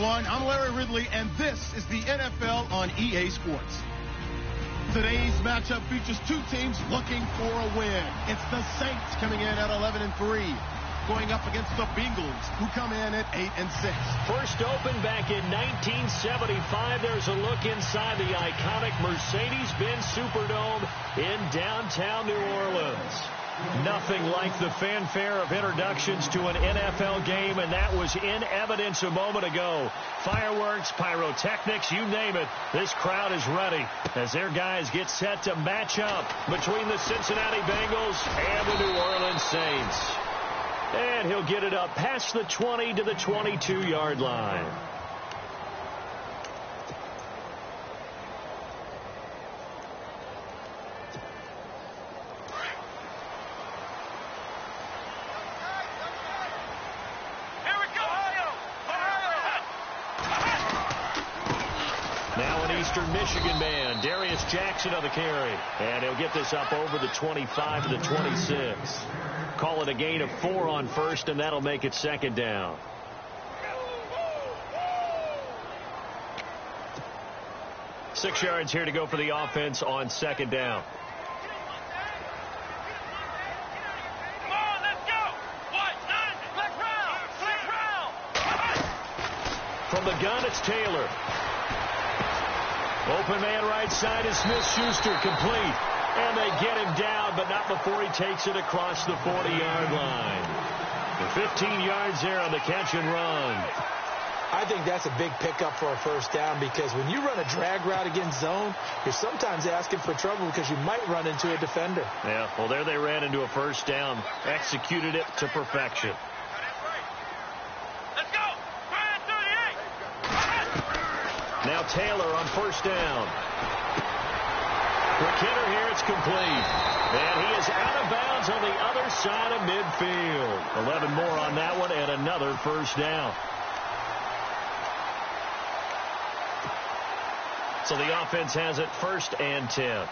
everyone. I'm Larry Ridley, and this is the NFL on EA Sports. Today's matchup features two teams looking for a win. It's the Saints coming in at 11-3, going up against the Bengals, who come in at 8-6. First opened back in 1975. There's a look inside the iconic Mercedes-Benz Superdome in downtown New Orleans. Nothing like the fanfare of introductions to an NFL game, and that was in evidence a moment ago. Fireworks, pyrotechnics, you name it. This crowd is ready as their guys get set to match up between the Cincinnati Bengals and the New Orleans Saints. And he'll get it up past the 20 to the 22-yard line. Eastern Michigan man, Darius Jackson on the carry. And he'll get this up over the 25 to the 26. Call it a gain of 4 on first, and that'll make it second down. Six yards here to go for the offense on second down. From the gun, it's Taylor. Open man right side is Smith-Schuster, complete. And they get him down, but not before he takes it across the 40-yard line. For 15 yards there on the catch and run. I think that's a big pickup for a first down, because when you run a drag route against zone, you're sometimes asking for trouble because you might run into a defender. Yeah, well, there they ran into a first down, executed it to perfection. Now Taylor on first down. Quick hitter here, it's complete. And he is out of bounds on the other side of midfield. 11 more on that one and another first down. So the offense has it first and 10.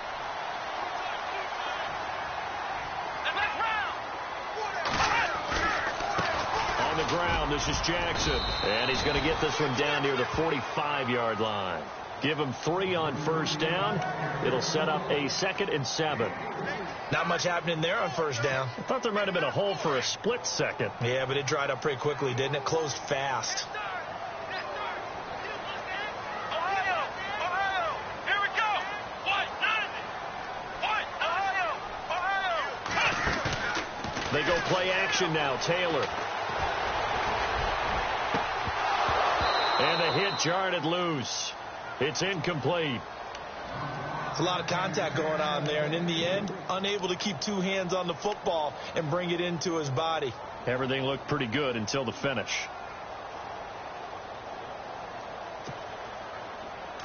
On the ground, this is Jackson. And he's going to get this one down near the 45-yard line. Give him 3 on first down. It'll set up a 2nd and 7. Not much happening there on first down. I thought there might have been a hole for a split second. Yeah, but it dried up pretty quickly, didn't it? Closed fast. They go play action now. Taylor. And the hit jarred it loose. It's incomplete. It's a lot of contact going on there, and in the end, unable to keep 2 hands on the football and bring it into his body. Everything looked pretty good until the finish.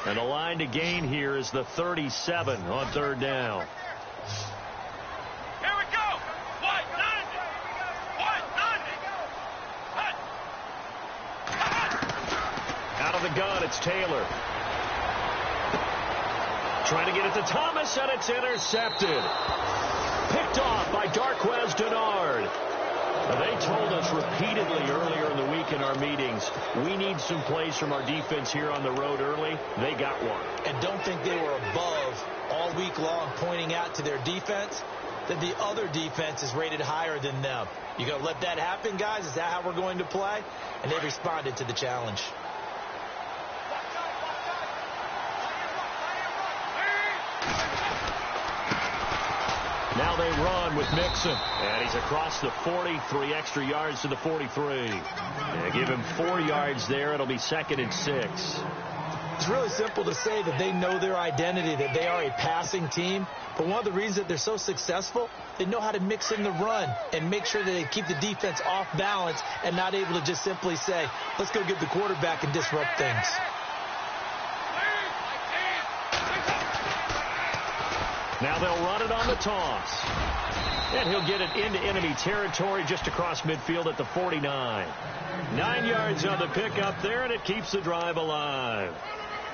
And the line to gain here is the 37 on third down. The gun, it's Taylor. Trying to get it to Thomas, and it's intercepted. Picked off by Darquez Dennard. They told us repeatedly earlier in the week in our meetings, we need some plays from our defense here on the road early. They got one. And don't think they were above all week long pointing out to their defense that the other defense is rated higher than them. You going to let that happen, guys? Is that how we're going to play? And they responded to the challenge. Now they run with Mixon. And he's across the 40, 3 extra yards to the 43. Yeah, give him 4 yards there. It'll be 2nd and 6. It's really simple to say that they know their identity, that they are a passing team. But one of the reasons that they're so successful, they know how to mix in the run and make sure that they keep the defense off balance and not able to just simply say, let's go get the quarterback and disrupt things. Now they'll run it on the toss. And he'll get it into enemy territory just across midfield at the 49. 9 yards on the pickup there, and it keeps the drive alive.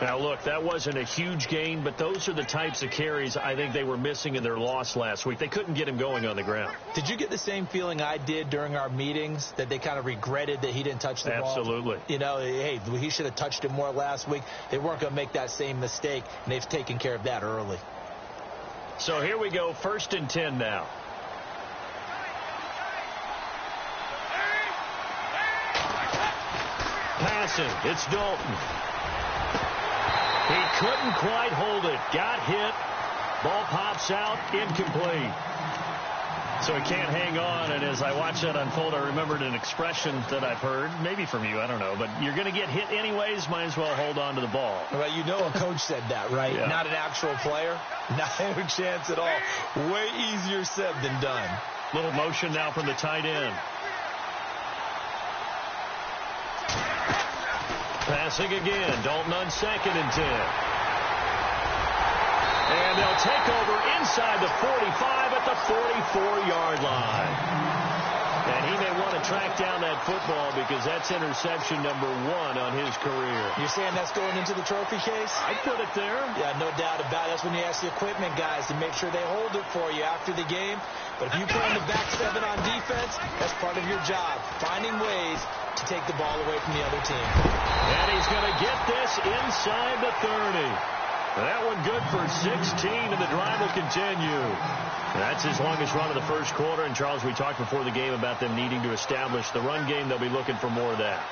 Now, look, that wasn't a huge gain, but those are the types of carries I think they were missing in their loss last week. They couldn't get him going on the ground. Did you get the same feeling I did during our meetings, that they kind of regretted that he didn't touch the ball? Absolutely. You know, hey, he should have touched it more last week. They weren't going to make that same mistake, and they've taken care of that early. So here we go, 1st and 10 now. Passing, it's Dalton. He couldn't quite hold it. Got hit. Ball pops out, incomplete. So he can't hang on, and as I watch that unfold, I remembered an expression that I've heard, maybe from you, I don't know, but you're going to get hit anyways, might as well hold on to the ball. Well, you know a coach said that, right? Yeah. Not an actual player. Not a chance at all. Way easier said than done. Little motion now from the tight end. Passing again. Dalton on 2nd and 10. And they'll take over inside the 45 at the 44-yard line. And he may want to track down that football because that's interception number 1 on his career. You're saying that's going into the trophy case? I'd put it there. Yeah, no doubt about it. That's when you ask the equipment guys to make sure they hold it for you after the game. But if you play in the back 7 on defense, that's part of your job, finding ways to take the ball away from the other team. And he's going to get this inside the 30. That one good for 16, and the drive will continue. That's his longest run of the first quarter. And, Charles, we talked before the game about them needing to establish the run game. They'll be looking for more of that.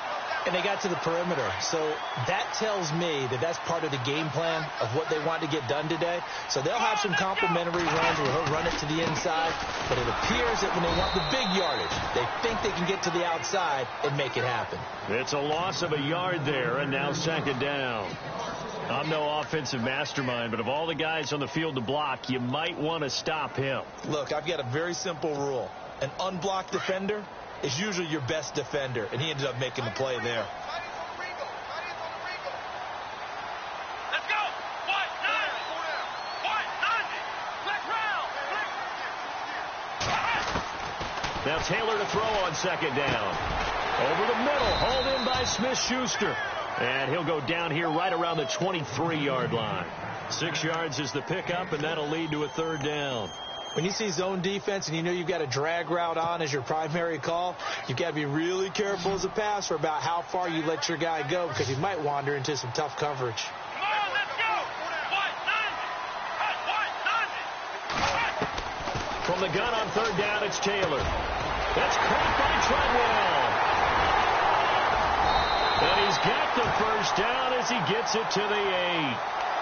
And they got to the perimeter. So that tells me that that's part of the game plan of what they want to get done today. So they'll have some complimentary runs where he'll run it to the inside. But it appears that when they want the big yardage, they think they can get to the outside and make it happen. It's a loss of a yard there, and now 2nd down. I'm no offensive mastermind, but of all the guys on the field to block, you might want to stop him. Look, I've got a very simple rule. An unblocked defender is usually your best defender, and he ended up making the play there. Let's go! Now Taylor to throw on 2nd down. Over the middle, hauled in by Smith-Schuster. And he'll go down here right around the 23-yard line. 6 yards is the pickup, and that'll lead to a 3rd down. When you see zone defense and you know you've got a drag route on as your primary call, you've got to be really careful as a passer about how far you let your guy go because he might wander into some tough coverage. Come on, let's go! From the gun on 3rd down, it's Taylor. That's caught by Treadwell. And he's got the 1st down as he gets it to the 8.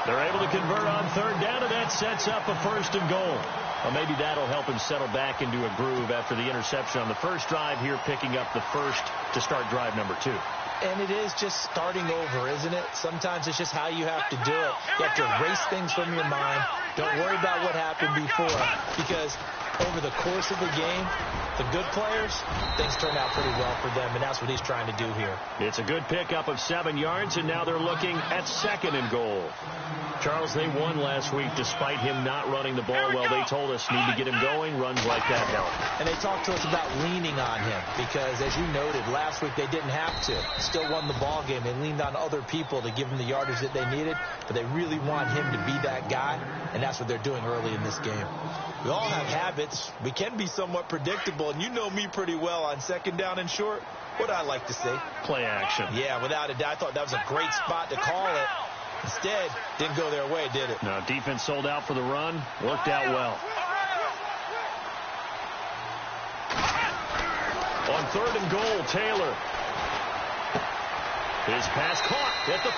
They're able to convert on 3rd down, and that sets up a 1st and goal. Well, maybe that'll help him settle back into a groove after the interception on the first drive here, picking up the 1st to start drive number 2. And it is just starting over, isn't it? Sometimes it's just how you have to do it. You have to erase things from your mind. Don't worry about what happened before, because over the course of the game, the good players, things turn out pretty well for them, and that's what he's trying to do here. It's a good pickup of 7 yards, and now they're looking at 2nd and goal. Charles, they won last week despite him not running the ball well. They told us need to get him going. Runs like that help. And they talked to us about leaning on him because, as you noted, last week they didn't have to. Still won the ball game. They leaned on other people to give them the yardage that they needed, but they really want him to be that guy, and that's what they're doing early in this game. We all have habits. We can be somewhat predictable, and you know me pretty well on 2nd down and short. What I like to say? Play action. Yeah, without a doubt. I thought that was a great spot to call it. Instead, didn't go their way, did it? No, defense sold out for the run. Worked out well. On 3rd and goal, Taylor. His pass caught at the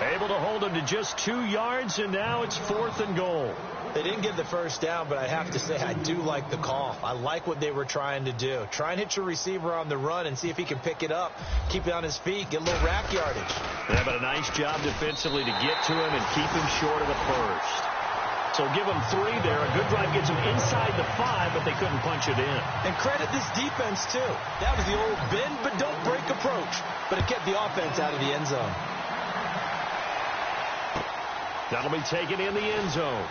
4. Able to hold him to just 2 yards, and now it's 4th and goal. They didn't get the 1st down, but I have to say I do like the call. I like what they were trying to do. Try and hit your receiver on the run and see if he can pick it up, keep it on his feet, get a little rack yardage. Yeah, but a nice job defensively to get to him and keep him short of the 1st. So give them 3 there. A good drive gets them inside the 5, but they couldn't punch it in. And credit this defense, too. That was the old bend but don't break approach, but it kept the offense out of the end zone. That'll be taken in the end zone.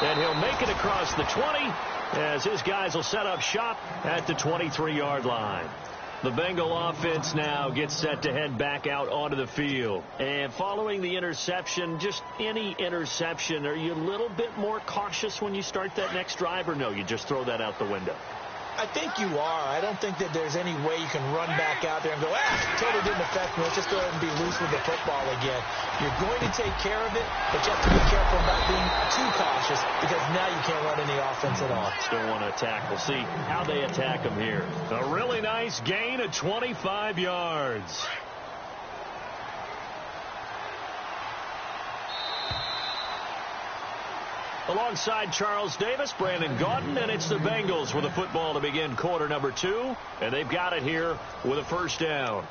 And he'll make it across the 20 as his guys will set up shop at the 23-yard line. The Bengal offense now gets set to head back out onto the field. And following the interception, just any interception, are you a little bit more cautious when you start that next drive, or no, you just throw that out the window? I think you are. I don't think that there's any way you can run back out there and go, totally didn't affect me. Let's just go ahead and be loose with the football again. You're going to take care of it, but you have to be careful about being too cautious because now you can't run any offense at all. Still want to attack. We'll see how they attack them here. A really nice gain of 25 yards. Alongside Charles Davis, Brandon Gaudin, and it's the Bengals with the football to begin quarter number 2, and they've got it here with a first down.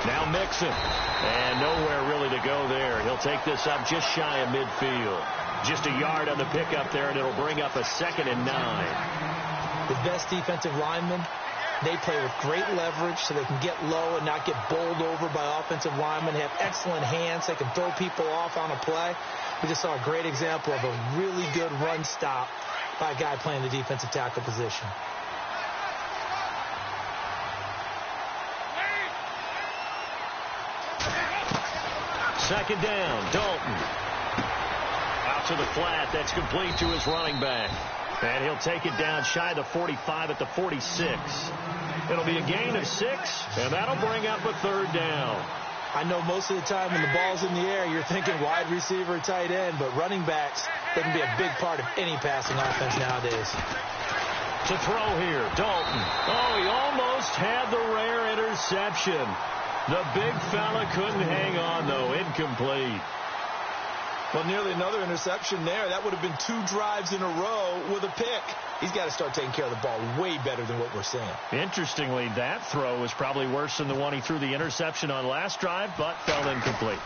Now Mixon. And nowhere really to go there. He'll take this up just shy of midfield. Just a yard on the pickup there, and it'll bring up a 2nd and 9. The best defensive linemen, they play with great leverage so they can get low and not get bowled over by offensive linemen. They have excellent hands. They can throw people off on a play. We just saw a great example of a really good run stop by a guy playing the defensive tackle position. Second down, Dalton. Out to the flat. That's complete to his running back. And he'll take it down shy of the 45 at the 46. It'll be a gain of 6, and that'll bring up a 3rd down. I know most of the time when the ball's in the air, you're thinking wide receiver, tight end, but running backs they can be a big part of any passing offense nowadays. To throw here, Dalton. Oh, he almost had the rare interception. The big fella couldn't hang on, though. Incomplete. Well, nearly another interception there. That would have been 2 drives in a row with a pick. He's got to start taking care of the ball way better than what we're seeing. Interestingly, that throw was probably worse than the one he threw the interception on last drive, but fell incomplete.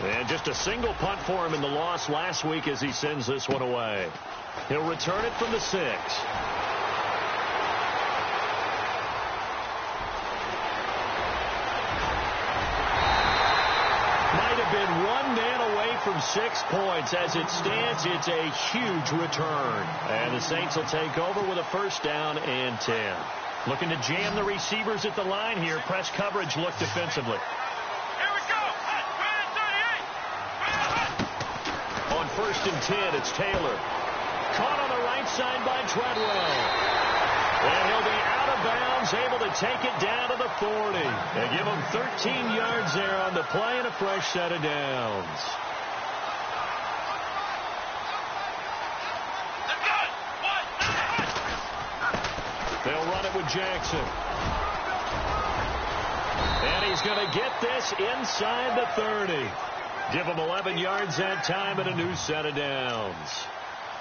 And just a single punt for him in the loss last week as he sends this one away. He'll return it from the 6. Been one man away from 6 points. As it stands, it's a huge return. And the Saints will take over with a first down and 10. Looking to jam the receivers at the line here. Press coverage look defensively. Here we go. On 1st and 10, it's Taylor. Caught on the right side by Treadwell. And he'll be out of bounds, able to take it down to the 40. They give him 13 yards there on the play and a fresh set of downs. They'll run it with Jackson. And he's going to get this inside the 30. Give him 11 yards that time and a new set of downs.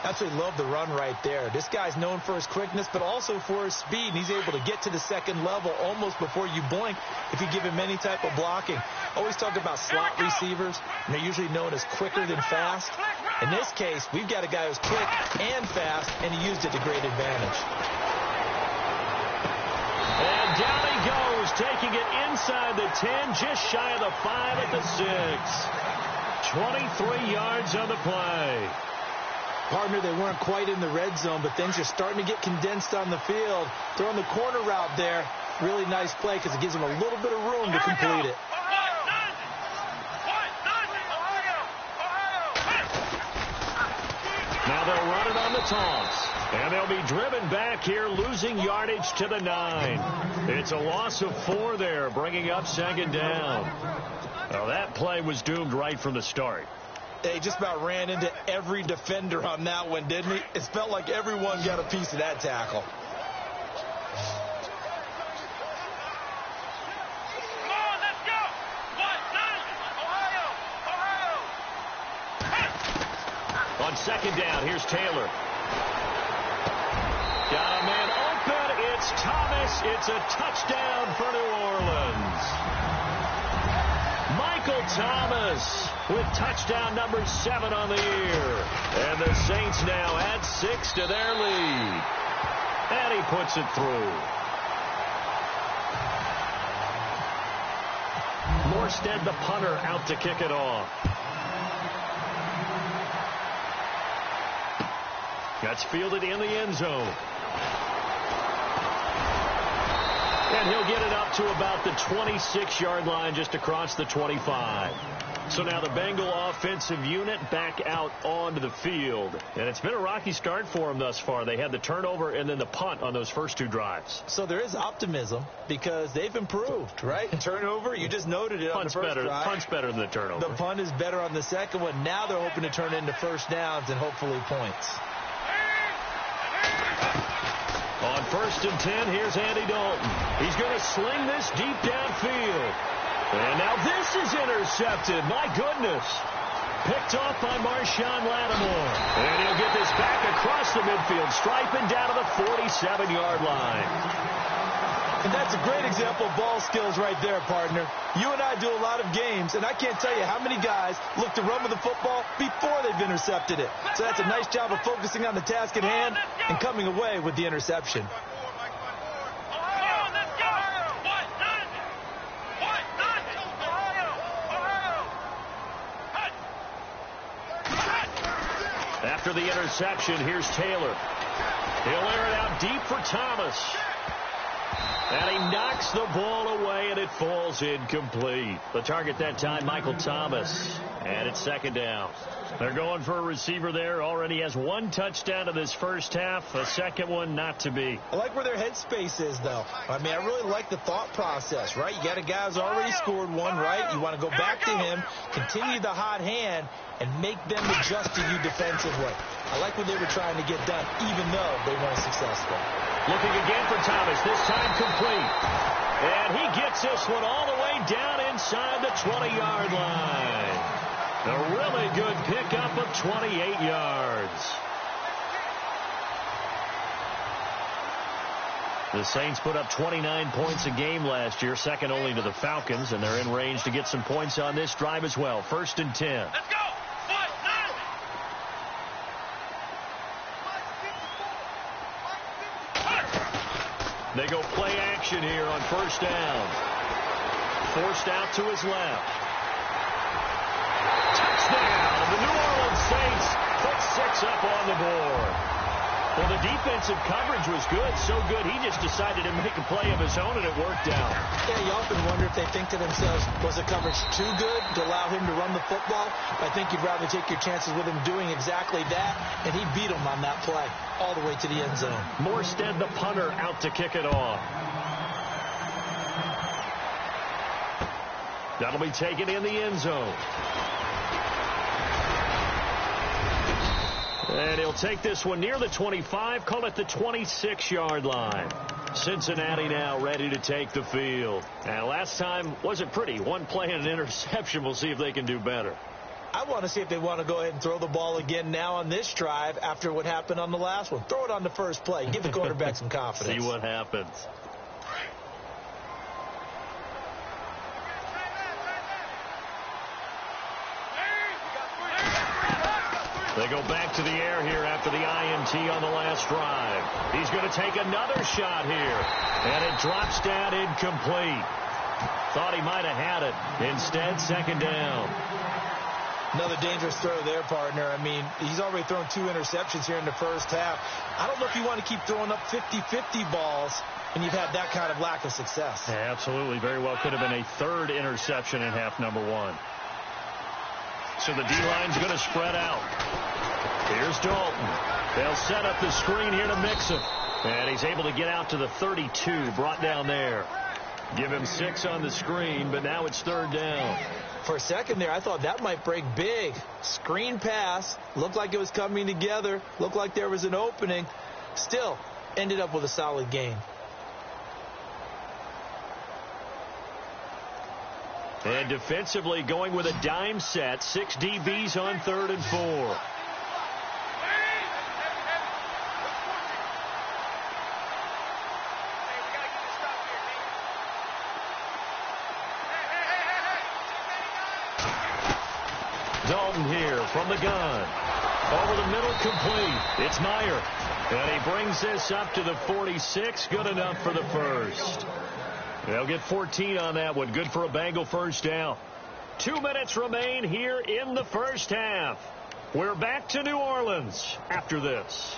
Absolutely love the run right there. This guy's known for his quickness, but also for his speed. And he's able to get to the 2nd level almost before you blink if you give him any type of blocking. Always talk about slot receivers, and they're usually known as quicker than fast. In this case, we've got a guy who's quick and fast, and he used it to great advantage. And down he goes, taking it inside the 10, just shy of the 5 at the 6. 23 yards on the play. Partner, they weren't quite in the red zone, but things are starting to get condensed on the field. Throwing the corner route there, really nice play because it gives them a little bit of room to complete it. Now they'll run it on the toss. And they'll be driven back here, losing yardage to the 9. It's a loss of 4 there, bringing up 2nd down. Well, that play was doomed right from the start. They just about ran into every defender on that one, didn't he? It felt like everyone got a piece of that tackle. Come on, let's go. Ohio. On 2nd down, here's Taylor. Got a man open. It's Thomas. It's a touchdown for New Orleans. Michael Thomas with touchdown number 7 on the year. And the Saints now add 6 to their lead. And he puts it through. Morstead, the punter, out to kick it off. That's fielded in the end zone. And he'll get it up to about the 26-yard line, just across the 25. So now the Bengal offensive unit back out onto the field. And it's been a rocky start for them thus far. They had the turnover and then the punt on those first two drives. So there is optimism because they've improved, right? Turnover, you just noted it on the first drive. Punt's better than the turnover. The punt is better on the second one. Now they're hoping to turn into first downs and hopefully points. On 1st and 10, here's Andy Dalton. He's going to sling this deep downfield. And now this is intercepted. My goodness. Picked off by Marshawn Lattimore. And he'll get this back across the midfield stripe and down to the 47-yard line. And that's a great example of ball skills right there, partner. You and I do a lot of games, and I can't tell you how many guys look to run with the football before they've intercepted it. So that's a nice job of focusing on the task at hand and coming away with the interception. After the interception, here's Taylor. He'll air it out deep for Thomas. And he knocks the ball away, and it falls incomplete. The target that time, Michael Thomas. And it's second down. They're going for a receiver there. Already has one touchdown in this first half. A second one not to be. I like where their headspace is, though. I mean, I really like the thought process, right? You got a guy who's already scored one, right? You want to go back to him, continue the hot hand, and make them adjust to you defensively. I like what they were trying to get done, even though they weren't successful. Looking again for Thomas, this time complete. And he gets this one all the way down inside the 20-yard line. A really good pickup of 28 yards. The Saints put up 29 points a game last year, second only to the Falcons, and they're in range to get some points on this drive as well. 1st and 10. Let's go! They go play action here on 1st down. Forced out to his left. Touchdown! The New Orleans Saints put 6 up on the board. Well, the defensive coverage was good, so good he just decided to make a play of his own, and it worked out. Yeah, you often wonder if they think to themselves, was the coverage too good to allow him to run the football? I think you'd rather take your chances with him doing exactly that, and he beat him on that play all the way to the end zone. Morstead, the punter, out to kick it off. That'll be taken in the end zone. And he'll take this one near the 25, call it the 26-yard line. Cincinnati now ready to take the field. And last time wasn't pretty. One play and an interception. We'll see if they can do better. I want to see if they want to go ahead and throw the ball again now on this drive after what happened on the last one. Throw it on the first play. Give the quarterback some confidence. See what happens. They go back to the air here after the INT on the last drive. He's going to take another shot here. And it drops down incomplete. Thought he might have had it. Instead, second down. Another dangerous throw there, partner. I mean, he's already thrown 2 interceptions here in the first half. I don't know if you want to keep throwing up 50-50 balls when you've had that kind of lack of success. Yeah, absolutely. Very well could have been a 3rd interception in half number 1. So the D-line's going to spread out. Here's Dalton. They'll set up the screen here to mix him. And he's able to get out to the 32, brought down there. Give him 6 on the screen, but now it's 3rd down. For a second there, I thought that might break big. Screen pass. Looked like it was coming together. Looked like there was an opening. Still, ended up with a solid gain. And defensively going with a dime set. 6 DBs on 3rd and 4. Dalton here from the gun. Over the middle, complete. It's Meyer. And he brings this up to the 46. Good enough for the first. They'll get 14 on that one. Good for a Bengal first down. 2 minutes remain here in the first half. We're back to New Orleans after this.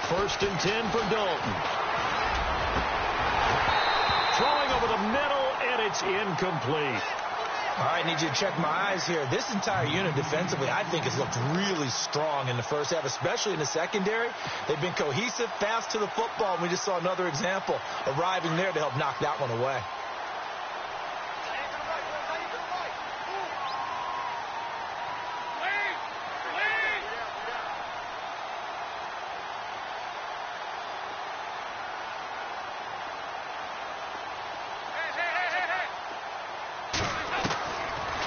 First and 10 for Dalton. Throwing over the middle, and it's incomplete. All right, need you to check my eyes here. This entire unit defensively, I think, has looked really strong in the first half, especially in the secondary. They've been cohesive, fast to the football, and we just saw another example arriving there to help knock that one away.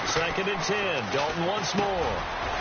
Second and 10. Dalton once more.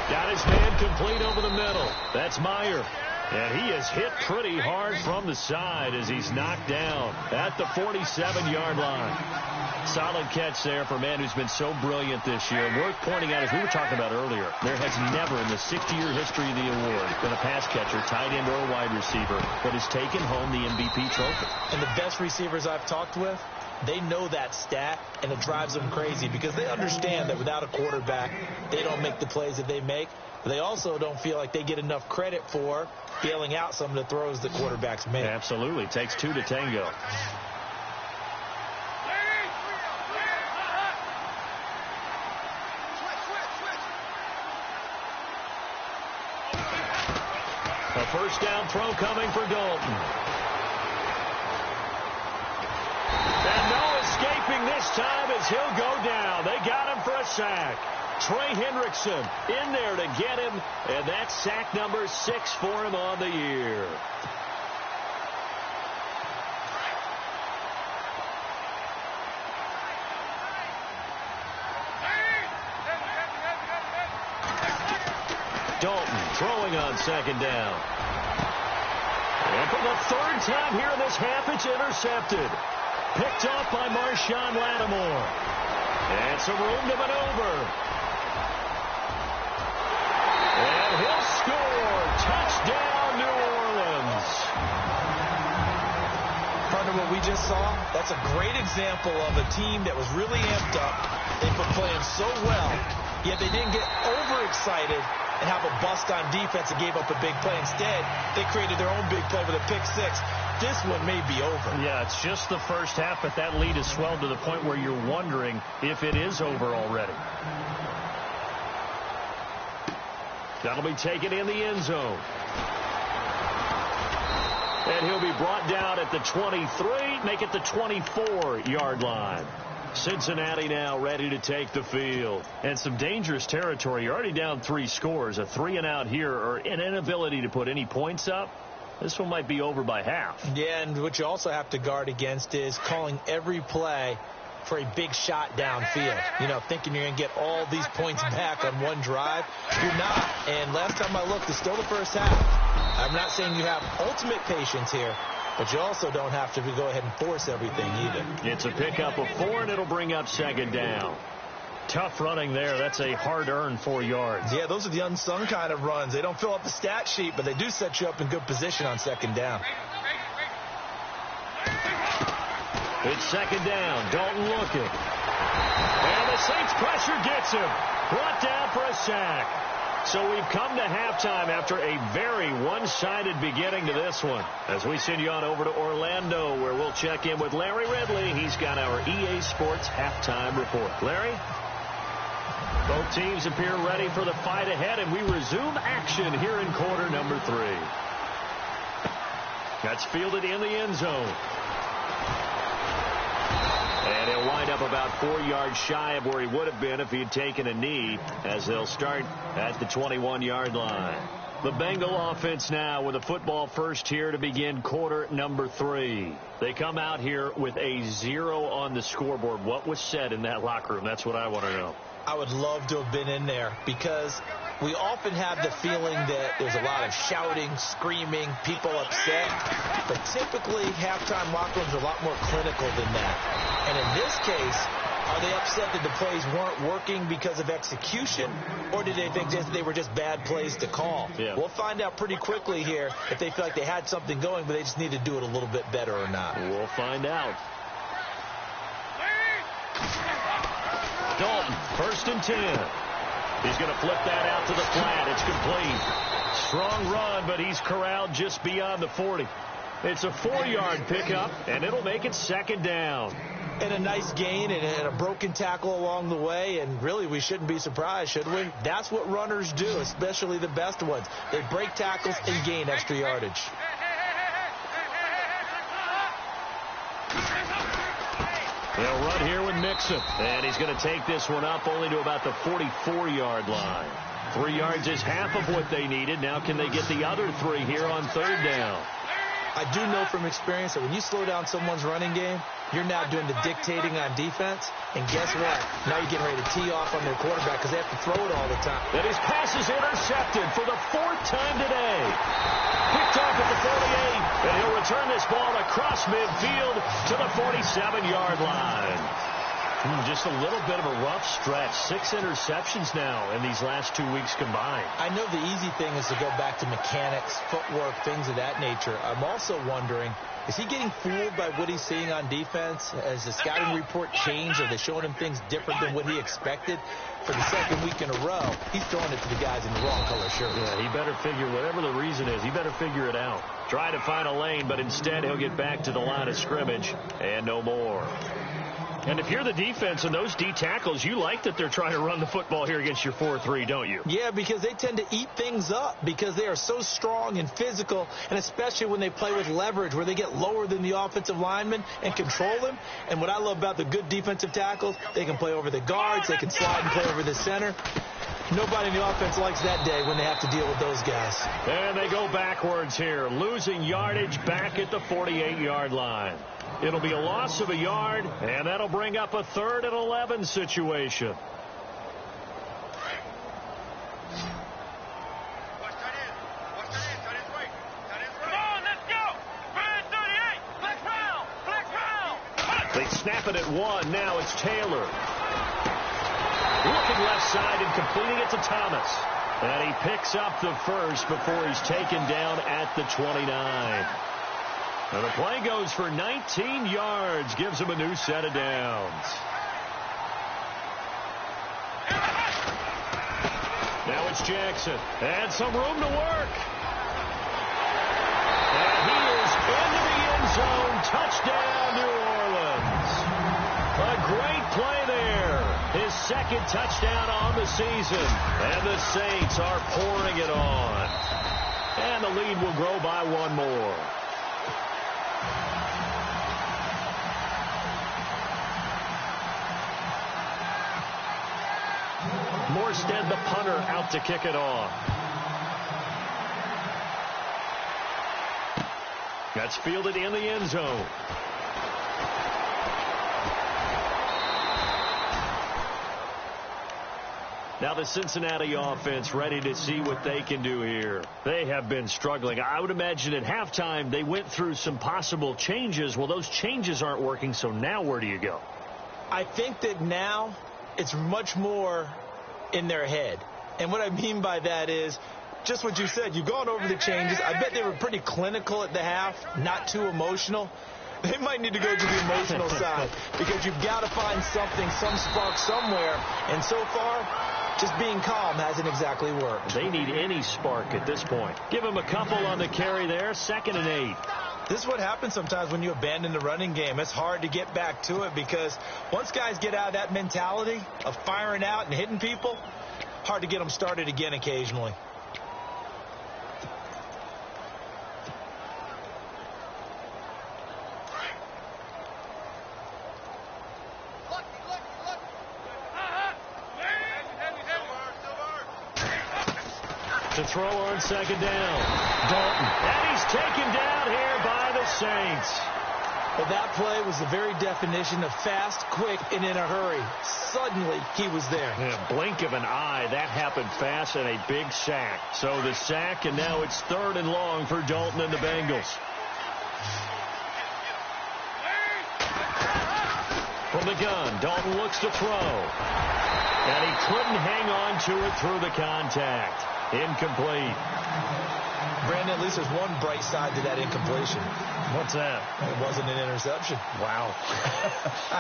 Got his man complete over the middle. That's Meyer. And he is hit pretty hard from the side as he's knocked down at the 47-yard line. Solid catch there for a man who's been so brilliant this year. Worth pointing out, as we were talking about earlier, there has never in the 60-year history of the award been a pass catcher, tight end, or a wide receiver that has taken home the MVP trophy. And the best receivers I've talked with, they know that stat, and it drives them crazy because they understand that without a quarterback, they don't make the plays that they make. They also don't feel like they get enough credit for bailing out some of the throws the quarterbacks make. Absolutely. Takes two to tango. A first down throw coming for Dalton. And no escaping this time as he'll go down. They got him for a sack. Trey Hendrickson in there to get him, and that's sack number 6 for him on the year. Dalton throwing on second down. And for the third time here in this half, it's intercepted. Picked off by Marshawn Lattimore. And some room to maneuver. And he'll score. Touchdown, New Orleans. Partner, what we just saw, that's a great example of a team that was really amped up. They've been playing so well, yet they didn't get overexcited and have a bust on defense and gave up a big play. Instead, they created their own big play with a pick six. This one may be over. Yeah, it's just the first half, but that lead has swelled to the point where you're wondering if it is over already. That'll be taken in the end zone. And he'll be brought down at the 23, make it the 24-yard line. Cincinnati now ready to take the field. And some dangerous territory. You're already down 3 scores. A 3-and-out here, or an inability to put any points up. This one might be over by half. Yeah, and what you also have to guard against is calling every play for a big shot downfield. You know, thinking you're going to get all these points back on one drive. You're not. And last time I looked, it's still the first half. I'm not saying you have ultimate patience here, but you also don't have to go ahead and force everything either. It's a pickup of 4, and it'll bring up second down. Tough running there. That's a hard-earned 4 yards. Yeah, those are the unsung kind of runs. They don't fill up the stat sheet, but they do set you up in good position on second down. It's second down. Dalton looking. And the Saints pressure gets him. Brought down for a sack. So we've come to halftime after a very one-sided beginning to this one. As we send you on over to Orlando, where we'll check in with Larry Ridley. He's got our EA Sports halftime report. Larry? Both teams appear ready for the fight ahead, and we resume action here in quarter number 3. That's fielded in the end zone. And he'll wind up about 4 yards shy of where he would have been if he had taken a knee, as they'll start at the 21-yard line. The Bengal offense now with a football first here to begin quarter number 3. They come out here with a 0 on the scoreboard. What was said in that locker room? That's what I want to know. I would love to have been in there because We often have the feeling that there's a lot of shouting, screaming, people upset. But typically, halftime locker rooms are a lot more clinical than that. And in this case, are they upset that the plays weren't working because of execution, or did they think they were just bad plays to call? Yeah. We'll find out pretty quickly here if they feel like they had something going, but they just need to do it a little bit better or not. We'll find out. Dalton, 1st and 10. He's going to flip that out to the flat. It's complete. Strong run, but he's corralled just beyond the 40. It's a 4-yard pickup, and it'll make it 2nd down. And a nice gain and a broken tackle along the way, and really we shouldn't be surprised, should we? That's what runners do, especially the best ones. They break tackles and gain extra yardage. They'll run here with Mixon, and he's going to take this one up only to about the 44-yard line. 3 yards is half of what they needed. Now can they get the other 3 here on 3rd down? I do know from experience that when you slow down someone's running game, you're now doing the dictating on defense. And guess what? Now you're getting ready to tee off on their quarterback because they have to throw it all the time. And his pass is intercepted for the 4th time today. Picked off at the 48, and he'll return this ball across midfield to the 47-yard line. Just a little bit of a rough stretch. 6 interceptions now in these last 2 weeks combined. I know the easy thing is to go back to mechanics, footwork, things of that nature. I'm also wondering, is he getting fooled by what he's seeing on defense? Has the scouting report changed? Are they showing him things different than what he expected? For the 2nd week in a row, he's throwing it to the guys in the wrong color shirts. Yeah, he better figure, whatever the reason is, he better figure it out. Try to find a lane, but instead he'll get back to the line of scrimmage and no more. And if you're the defense and those D tackles, you like that they're trying to run the football here against your 4-3, don't you? Yeah, because they tend to eat things up because they are so strong and physical, and especially when they play with leverage where they get lower than the offensive lineman and control them. And what I love about the good defensive tackles, they can play over the guards, they can slide and play over the center. Nobody in the offense likes that day when they have to deal with those guys. And they go backwards here, losing yardage back at the 48-yard line. It'll be a loss of a yard, and that'll bring up a 3rd and 11 situation. Come on, let's go! Red 38! Flex round! Flex round! They snap it at 1. Now it's Taylor. Looking left side and completing it to Thomas. And he picks up the 1st before he's taken down at the 29. And the play goes for 19 yards, gives him a new set of downs. Now it's Jackson. And some room to work. And he is into the end zone. Touchdown, New Orleans. A great play there. His 2nd touchdown on the season. And the Saints are pouring it on. And the lead will grow by 1 more. Morstead, the punter, out to kick it off. That's fielded in the end zone. Now the Cincinnati offense ready to see what they can do here. They have been struggling. I would imagine at halftime they went through some possible changes. Well, those changes aren't working, so now where do you go? I think that now it's much more in their head. And what I mean by that is just what you said. You've gone over the changes. I bet they were pretty clinical at the half, not too emotional. They might need to go to the emotional side because you've got to find something, some spark somewhere. And so far, just being calm hasn't exactly worked. They need any spark at this point. Give them a couple on the carry there, 2nd and 8. This is what happens sometimes when you abandon the running game. It's hard to get back to it because once guys get out of that mentality of firing out and hitting people, hard to get them started again occasionally. To throw on 2nd down. Dalton. And he's taken down here by the Saints. Well, that play was the very definition of fast, quick, and in a hurry. Suddenly, he was there. Yeah, blink of an eye. That happened fast and a big sack. So the sack, and now it's 3rd and long for Dalton and the Bengals. From the gun, Dalton looks to throw. And he couldn't hang on to it through the contact. Incomplete. Brandon, at least there's one bright side to that incompletion. What's that? It wasn't an interception. Wow.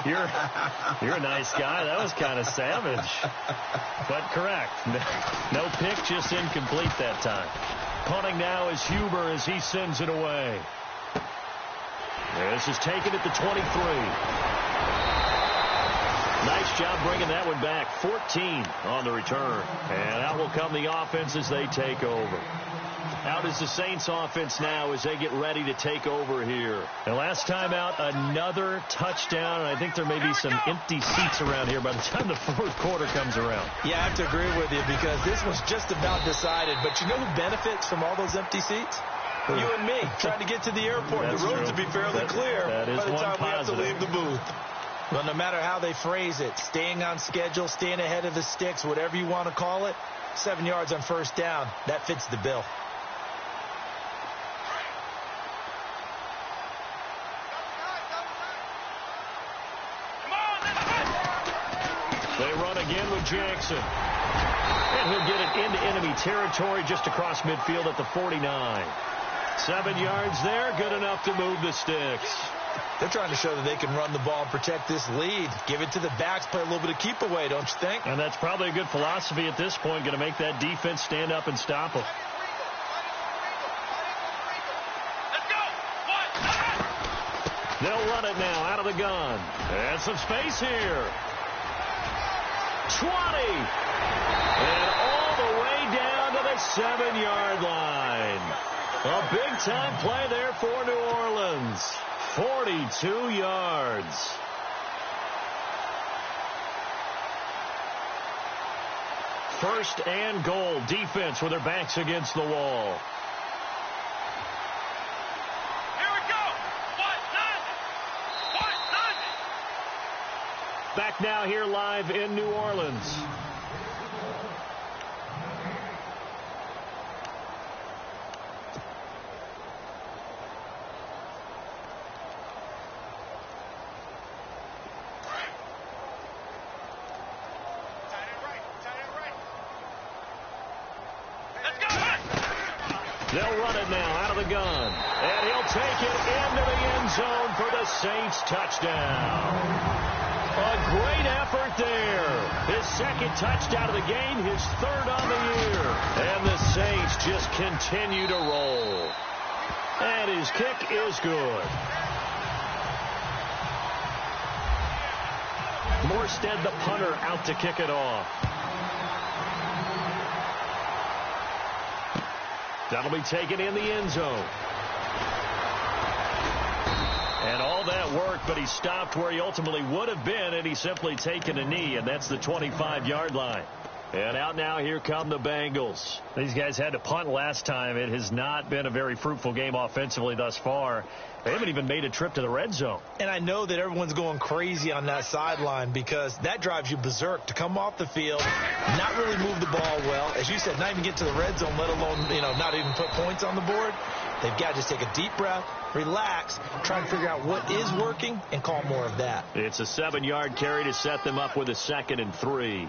You're a nice guy. That was kind of savage. But correct. No pick, just incomplete that time. Punting now is Huber as he sends it away. This is taken at the 23. Nice job bringing that one back. 14 on the return. And out will come the offense as they take over. Out is the Saints offense now as they get ready to take over here. And last time out, another touchdown. And I think there may be some empty seats around here by the time the 4th quarter comes around. Yeah, I have to agree with you because this was just about decided. But you know who benefits from all those empty seats? You and me, trying to get to the airport. That's the roads true. would be fairly clear that is by the time one we have to positive. leave the booth. Well, no matter how they phrase it, staying on schedule, staying ahead of the sticks, whatever you want to call it, 7 yards on 1st down, that fits the bill. They run again with Jackson. And he'll get it into enemy territory just across midfield at the 49. 7 yards there, good enough to move the sticks. They're trying to show that they can run the ball and protect this lead. Give it to the backs, play a little bit of keep away, don't you think? And that's probably a good philosophy at this point, going to make that defense stand up and stop them. Let's go. They'll run it now out of the gun. And some space here. 20. And all the way down to the 7-yard line. A big-time play there for New Orleans. 42 yards. First and goal. Defense with their backs against the wall. Here we go. 1-0. Back now here live in New Orleans. They'll run it now out of the gun. And he'll take it into the end zone for the Saints touchdown. A great effort there. His 2nd touchdown of the game, his 3rd on the year. And the Saints just continue to roll. And his kick is good. Morstead, the punter, out to kick it off. That'll be taken in the end zone. And all that work, but he stopped where he ultimately would have been, and he's simply taken a knee, and that's the 25-yard line. And out now, here come the Bengals. These guys had to punt last time. It has not been a very fruitful game offensively thus far. They haven't even made a trip to the red zone. And I know that everyone's going crazy on that sideline because that drives you berserk to come off the field, not really move the ball well. As you said, not even get to the red zone, let alone, not even put points on the board. They've got to just take a deep breath, relax, try and figure out what is working, and call more of that. It's a 7-yard carry to set them up with a 2nd and 3.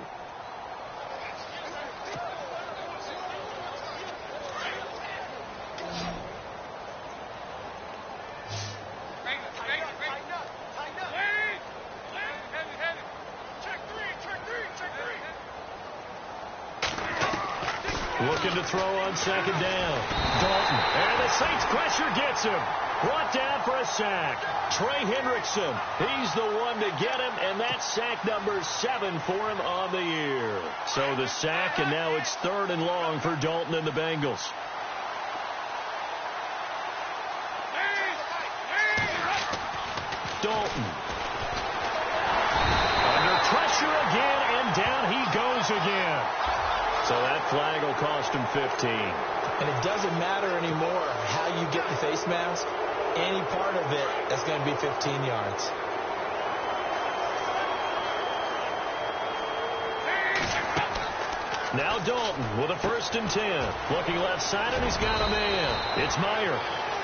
Looking to throw on 2nd down. Dalton. And the Saints pressure gets him. Brought down for a sack. Trey Hendrickson. He's the one to get him, and that's sack number 7 for him on the year. So the sack, and now it's 3rd and long for Dalton and the Bengals. Dalton. Under pressure again, and down he goes again. So that flag will cost him 15. And it doesn't matter anymore how you get the face mask. any part of it, that's going to be 15 yards. Now Dalton with a 1st and 10. Looking left side, and he's got a man. It's Meyer.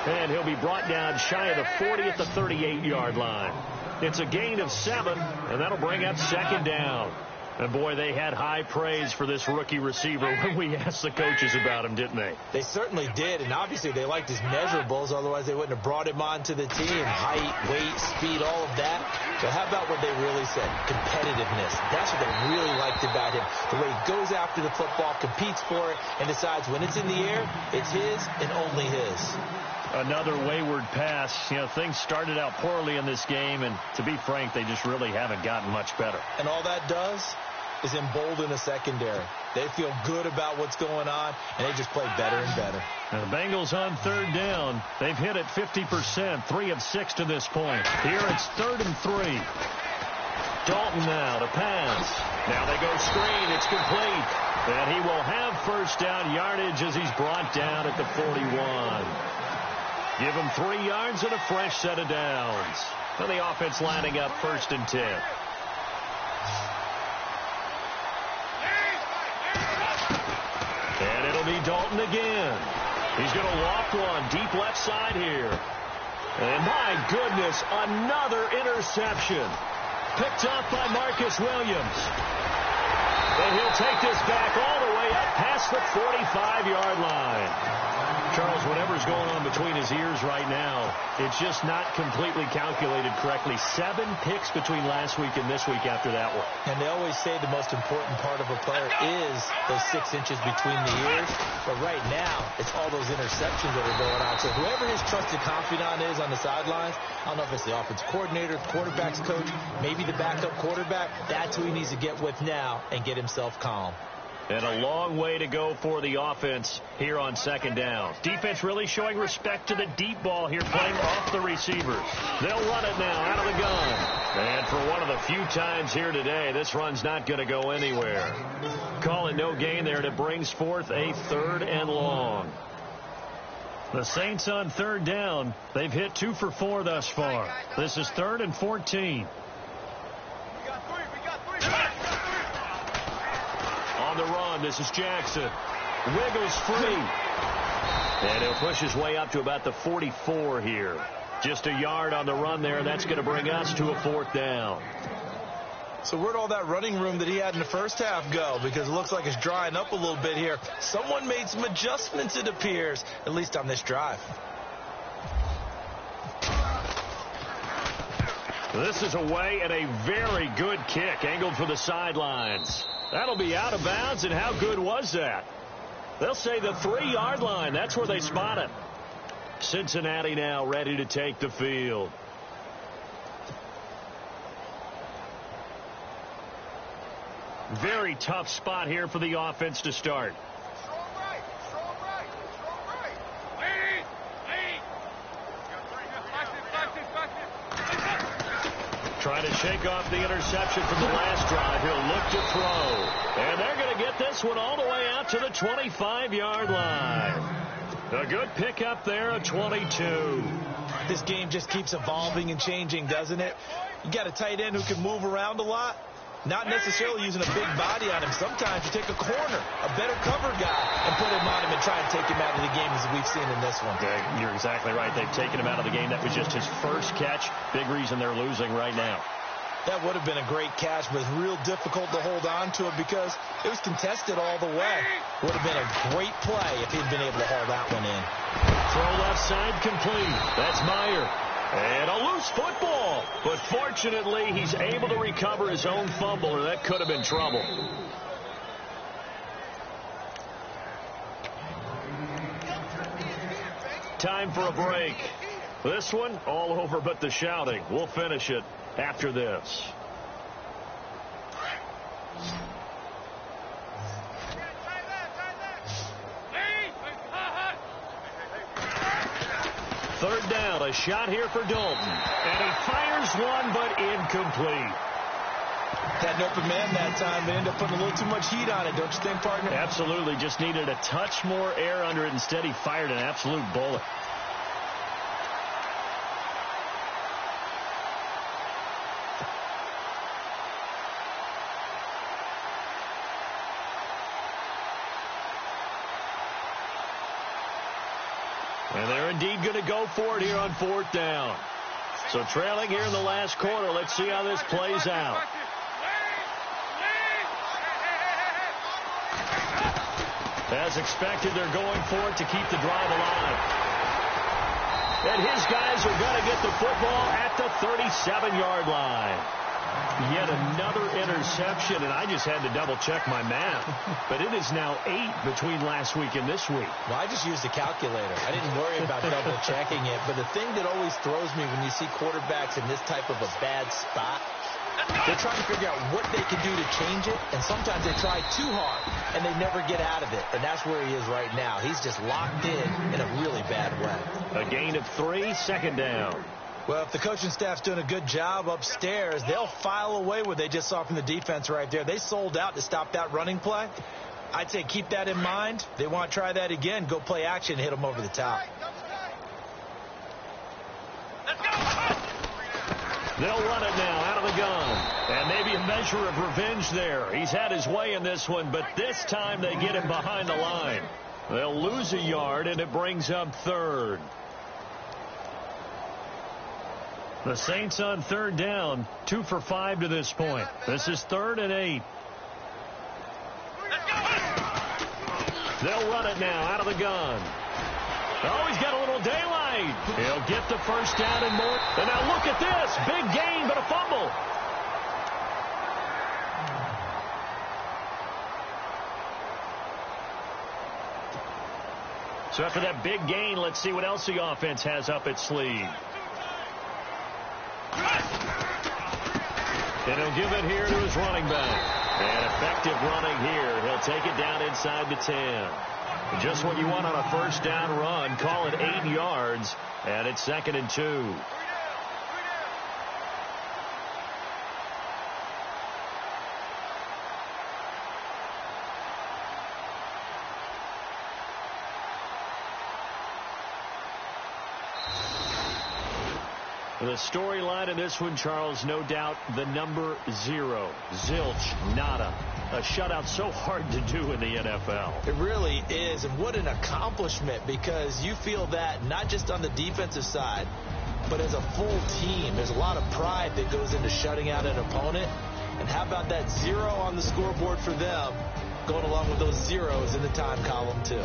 And he'll be brought down shy of the 40 at the 38-yard line. It's a gain of 7, and that'll bring up 2nd down. And, boy, they had high praise for this rookie receiver when we asked the coaches about him, didn't they? They certainly did, and obviously they liked his measurables. Otherwise, they wouldn't have brought him onto the team. Height, weight, speed, all of that. But how about what they really said? Competitiveness. That's what they really liked about him. The way he goes after the football, competes for it, and decides when it's in the air, it's his and only his. Another wayward pass. You know, things started out poorly in this game, and to be frank, they just really haven't gotten much better. And all that does is embolden a secondary. They feel good about what's going on, and they just play better and better. Now the Bengals on 3rd down. They've hit it 50%, 3 of 6 to this point. Here it's 3rd and 3. Dalton now to pass. Now they go screen. It's complete. And he will have 1st down yardage as he's brought down at the 41. Give him 3 yards and a fresh set of downs. And the offense lining up 1st and 10. And it'll be Dalton again. He's going to walk one deep left side here. And my goodness, another interception. Picked off by Marcus Williams. And he'll take this back all the way up past the 45-yard line. Charles, whatever's going on between his ears right now, it's just not completely calculated correctly. 7 picks between last week and this week after that one. And they always say the most important part of a player is those 6 inches between the ears. But right now, it's all those interceptions that are going on. So whoever his trusted confidant is on the sidelines, I don't know if it's the offensive coordinator, the quarterback's coach, maybe the backup quarterback, that's who he needs to get with now and get himself calm. And a long way to go for the offense here on 2nd down. Defense really showing respect to the deep ball here, playing off the receivers. They'll run it now out of the gun. And for one of the few times here today, this run's not going to go anywhere. Call it no gain there, and it brings forth a 3rd and long. The Saints on 3rd down. They've hit 2 for 4 thus far. This is 3rd and 14. On the run, this is Jackson. Wiggles free. And he'll push his way up to about the 44 here. Just a yard on the run there. That's going to bring us to a 4th down. So where'd all that running room that he had in the first half go? Because it looks like it's drying up a little bit here. Someone made some adjustments, it appears, at least on this drive. This is away and a very good kick angled for the sidelines. That'll be out of bounds, and how good was that? They'll say the 3-yard line. That's where they spot it. Cincinnati now ready to take the field. Very tough spot here for the offense to start. Trying to shake off the interception from the last drive. He'll look to throw. And they're going to get this one all the way out to the 25-yard line. A good pickup there, a 22. This game just keeps evolving and changing, doesn't it? You got a tight end who can move around a lot. Not necessarily using a big body on him. Sometimes you take a corner, a better cover guy, and put him on him and try and take him out of the game as we've seen in this one. Yeah, you're exactly right. They've taken him out of the game. That was just his first catch. Big reason they're losing right now. That would have been a great catch, but it's real difficult to hold on to it because it was contested all the way. Would have been a great play if he'd been able to haul that one in. Throw left side complete. That's Meyer. And a loose football. But fortunately, he's able to recover his own fumble, or that could have been trouble. Time for a break. This one, all over but the shouting. We'll finish it after this. Third down, a shot here for Dalton. And he fires one, but incomplete. Had an open man that time. They ended up putting a little too much heat on it, don't you think, partner? Absolutely. Just needed a touch more air under it. Instead, he fired an absolute bullet. And they're indeed going to go for it here on 4th down. So trailing here in the last quarter. Let's see how this plays out. As expected, they're going for it to keep the drive alive. And his guys are going to get the football at the 37-yard line. Yet another interception, and I just had to double-check my math. But it is now 8 between last week and this week. Well, I just used a calculator. I didn't worry about double-checking it. But the thing that always throws me when you see quarterbacks in this type of a bad spot, they're trying to figure out what they can do to change it, and sometimes they try too hard, and they never get out of it. And that's where he is right now. He's just locked in a really bad way. A gain of 3, 2nd down. Well, if the coaching staff's doing a good job upstairs, they'll file away what they just saw from the defense right there. They sold out to stop that running play. I'd say keep that in mind. They want to try that again. Go play action and hit them over the top. They'll run it now out of the gun. And maybe a measure of revenge there. He's had his way in this one, but this time they get him behind the line. They'll lose a yard, and it brings up 3rd. The Saints on 3rd down, 2 for 5 to this point. This is 3rd and 8. They'll run it now out of the gun. Oh, he's got a little daylight. He'll get the 1st down and more. And now look at this. Big gain, but a fumble. So after that big gain, let's see what else the offense has up its sleeve. And he'll give it here to his running back. And effective running here. He'll take it down inside the 10. Just what you want on a 1st down run. Call it 8 yards. And it's 2nd and 2. The storyline in this one, Charles, no doubt the number 0. Zilch, nada. A shutout so hard to do in the NFL. It really is, and what an accomplishment, because you feel that not just on the defensive side, but as a full team. There's a lot of pride that goes into shutting out an opponent. And how about that 0 on the scoreboard for them, going along with those zeros in the time column, too.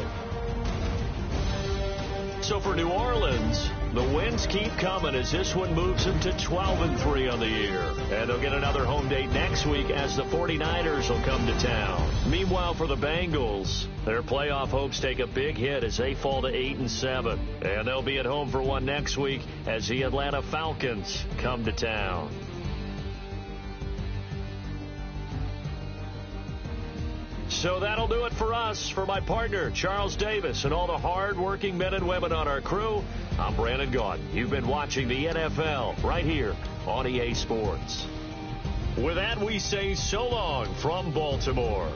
So for New Orleans, the wins keep coming as this one moves them to 12-3 on the year. And they'll get another home date next week as the 49ers will come to town. Meanwhile, for the Bengals, their playoff hopes take a big hit as they fall to 8-7. And they'll be at home for one next week as the Atlanta Falcons come to town. So that'll do it for us. For my partner, Charles Davis, and all the hard-working men and women on our crew, I'm Brandon Gaudin. You've been watching the NFL right here on EA Sports. With that, we say so long from Baltimore.